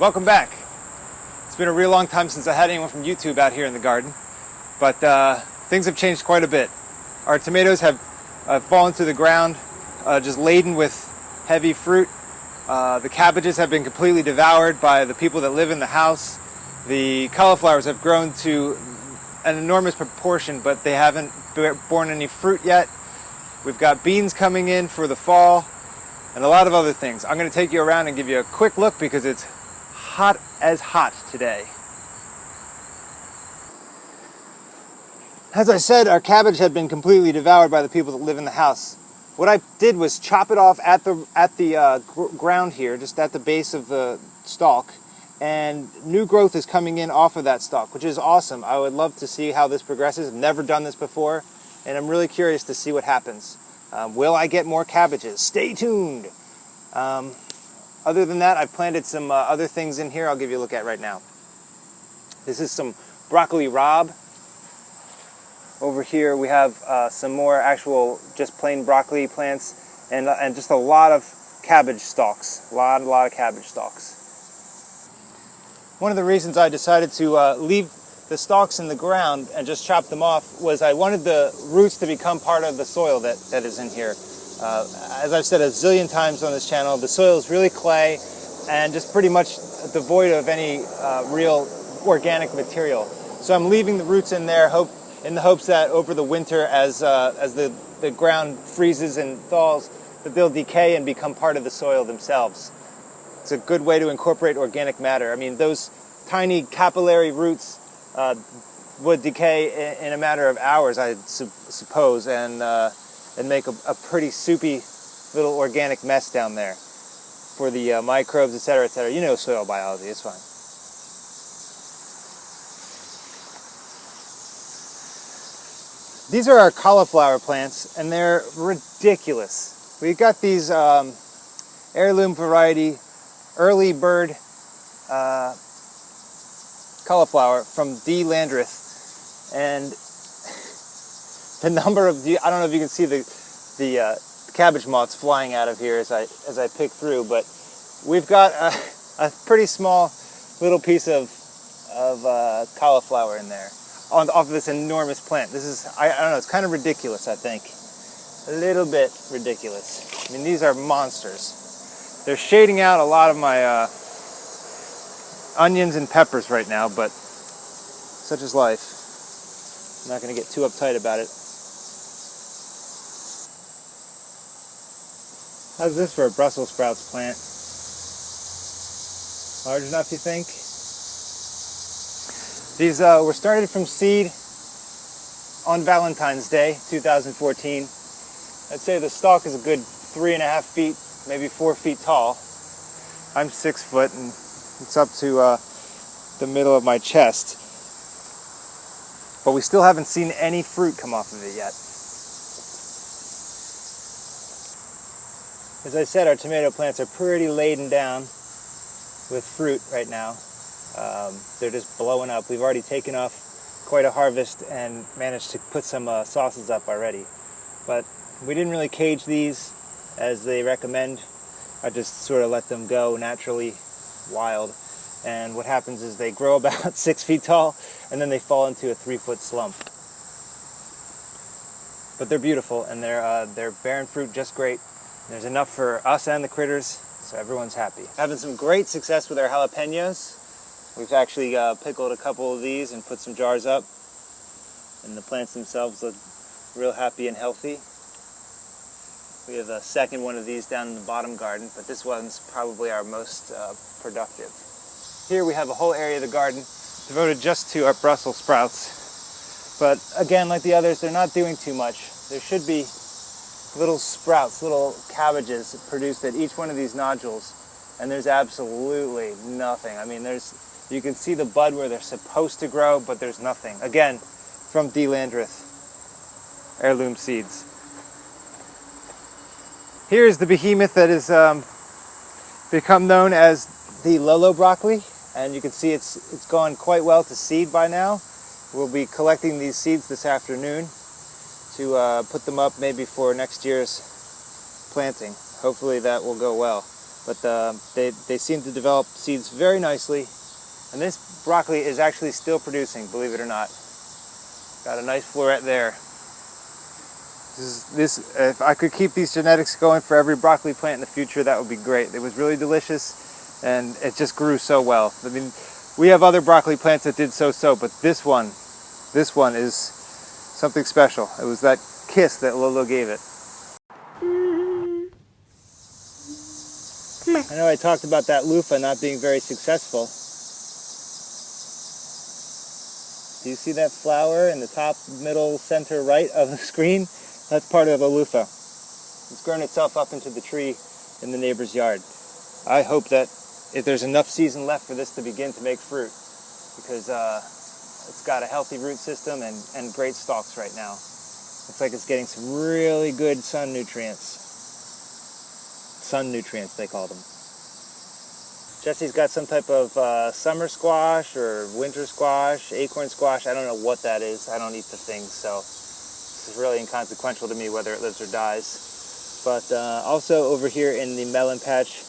Welcome back. It's been a real long time since I had anyone from YouTube out here in the garden, but things have changed quite a bit. Our tomatoes have fallen to the ground, just laden with heavy fruit. The cabbages have been completely devoured by the people that live in the house. The cauliflowers have grown to an enormous proportion, but they haven't borne any fruit yet. We've got beans coming in for the fall, and a lot of other things. I'm going to take you around and give you a quick look because it's hot as hot today. As I said, our cabbage had been completely devoured by the people that live in the house. What I did was chop it off at the ground here, just at the base of the stalk, and new growth is coming in off of that stalk, which is awesome. I would love to see how this progresses. I've never done this before, and I'm really curious to see what happens. Will I get more cabbages? Stay tuned. Other than that, I've planted some other things in here I'll give you a look at right now. This is some broccoli rabe. Over here we have some more actual just plain broccoli plants and just a lot of cabbage stalks. A lot of cabbage stalks. One of the reasons I decided to leave the stalks in the ground and just chop them off was I wanted the roots to become part of the soil that is in here. As I've said a zillion times on this channel, the soil is really clay and just pretty much devoid of any real organic material. So I'm leaving the roots in there in the hopes that over the winter, as the ground freezes and thaws, that they'll decay and become part of the soil themselves. It's a good way to incorporate organic matter. I mean, those tiny capillary roots would decay in a matter of hours, I suppose, and make a pretty soupy little organic mess down there for the microbes, etc., etc. You know soil biology, it's fine. These are our cauliflower plants, and they're ridiculous. We've got these heirloom variety early bird cauliflower from D. Landreth, and the number of, I don't know if you can see the cabbage moths flying out of here as I pick through, but we've got a pretty small little piece of cauliflower in there off of this enormous plant. This is, I don't know, it's kind of ridiculous, I think. A little bit ridiculous. I mean, these are monsters. They're shading out a lot of my onions and peppers right now, but such is life. I'm not going to get too uptight about it. How's this for a Brussels sprouts plant? Large enough, you think? These were started from seed on Valentine's Day, 2014. I'd say the stalk is a good 3.5 feet, maybe 4 feet tall. I'm 6 foot, and it's up to the middle of my chest. But we still haven't seen any fruit come off of it yet. As I said, our tomato plants are pretty laden down with fruit right now. They're just blowing up. We've already taken off quite a harvest and managed to put some sauces up already. But we didn't really cage these as they recommend. I just sort of let them go naturally wild. And what happens is they grow about 6 feet tall and then they fall into a 3-foot slump. But they're beautiful and they're bearing fruit just great. There's enough for us and the critters, so everyone's happy. Having some great success with our jalapenos. We've actually pickled a couple of these and put some jars up, and the plants themselves look real happy and healthy. We have a second one of these down in the bottom garden, but this one's probably our most productive. Here we have a whole area of the garden devoted just to our Brussels sprouts. But again, like the others, they're not doing too much. There should be little sprouts, little cabbages produced at each one of these nodules, and there's absolutely nothing. I mean, you can see the bud where they're supposed to grow, but there's nothing. Again, from D. Landreth, heirloom seeds. Here's the behemoth that has become known as the Lolo broccoli, and you can see it's gone quite well to seed by now. We'll be collecting these seeds this afternoon to put them up maybe for next year's planting. Hopefully that will go well. but they seem to develop seeds very nicely. And this broccoli is actually still producing, believe it or not. Got a nice floret there. If I could keep these genetics going for every broccoli plant in the future, that would be great. It was really delicious, and it just grew so well. I mean, we have other broccoli plants that did so-so, but this one is something special. It was that kiss that Lolo gave it. I know I talked about that loofah not being very successful. Do you see that flower in the top, middle, center, right of the screen? That's part of a loofah. It's grown itself up into the tree in the neighbor's yard. I hope that if there's enough season left for this to begin to make fruit, because it's got a healthy root system and great stalks right now. Looks like it's getting some really good sun nutrients. Sun nutrients, they call them. Jesse's got some type of summer squash or winter squash, acorn squash. I don't know what that is. I don't eat the things, so this is really inconsequential to me whether it lives or dies. But also over here in the melon patch,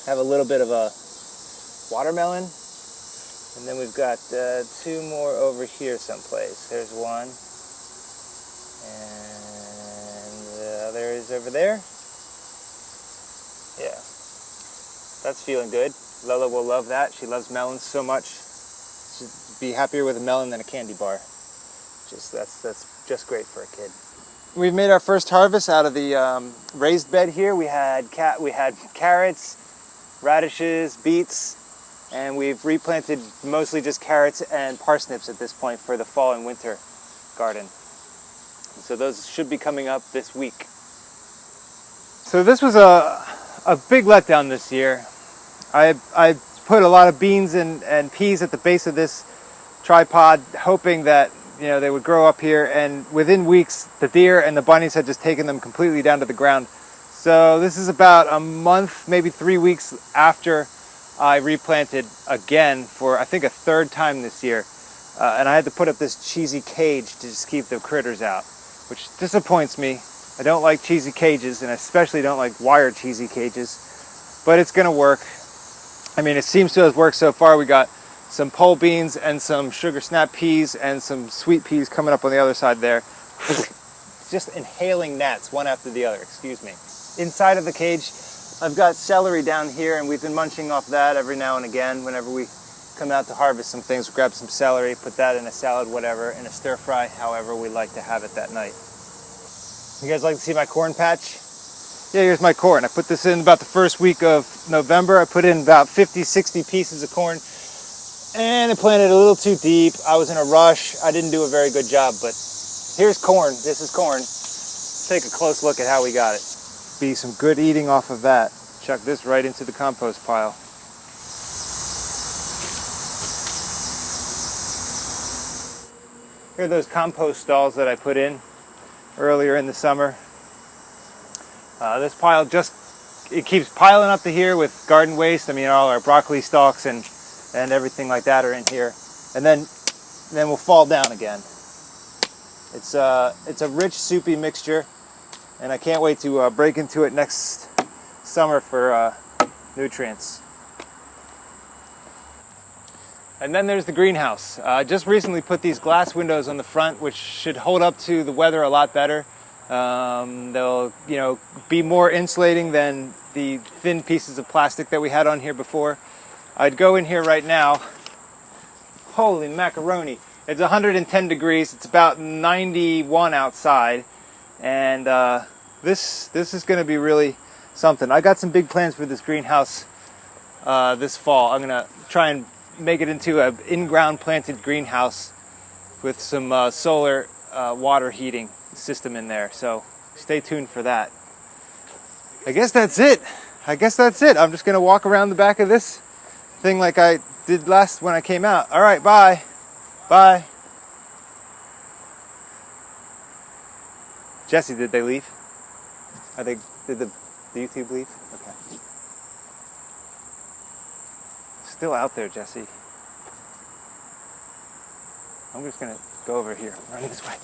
I have a little bit of a watermelon. And then we've got two more over here someplace. There's one. And the other is over there. Yeah. That's feeling good. Lola will love that. She loves melons so much. She'd be happier with a melon than a candy bar. That's just great for a kid. We've made our first harvest out of the raised bed here. We had carrots, radishes, beets, and we've replanted mostly just carrots and parsnips at this point for the fall and winter garden. So those should be coming up this week. So this was a big letdown this year. I put a lot of beans and peas at the base of this tripod, hoping that they would grow up here, and within weeks the deer and the bunnies had just taken them completely down to the ground. So this is about a month, maybe 3 weeks after I replanted again for I think a third time this year, and I had to put up this cheesy cage to just keep the critters out, which disappoints me. I don't like cheesy cages, and I especially don't like wire cheesy cages, but it's gonna work. I mean, it seems to have worked so far. We got some pole beans and some sugar snap peas and some sweet peas coming up on the other side there. Just inhaling gnats one after the other, excuse me. Inside of the cage, I've got celery down here, and we've been munching off that every now and again. Whenever we come out to harvest some things, we'll grab some celery, put that in a salad, whatever, in a stir fry, however we like to have it that night. You guys like to see my corn patch? Yeah, here's my corn. I put this in about the first week of November. I put in about 50, 60 pieces of corn, and I planted a little too deep. I was in a rush. I didn't do a very good job, but here's corn. This is corn. Let's take a close look at how we got it. Be some good eating off of that. Chuck this right into the compost pile. Here are those compost stalls that I put in earlier in the summer. This pile it keeps piling up to here with garden waste. I mean, all our broccoli stalks and everything like that are in here, and then we'll fall down again. It's a rich, soupy mixture, and I can't wait to break into it next summer for nutrients. And then there's the greenhouse. I just recently put these glass windows on the front, which should hold up to the weather a lot better. They'll, be more insulating than the thin pieces of plastic that we had on here before. I'd go in here right now. Holy macaroni! It's 110 degrees. It's about 91 outside, and this is going to be really something. I got some big plans for this greenhouse this fall. I'm gonna try and make it into an in-ground planted greenhouse with some solar water heating system in there, so stay tuned for that. I guess that's it. I'm just gonna walk around the back of this thing like I did last when I came out. All right, bye. Jesse, did they leave? Did the YouTube leave? Okay. Still out there, Jesse. I'm just gonna go over here. I'm running this way.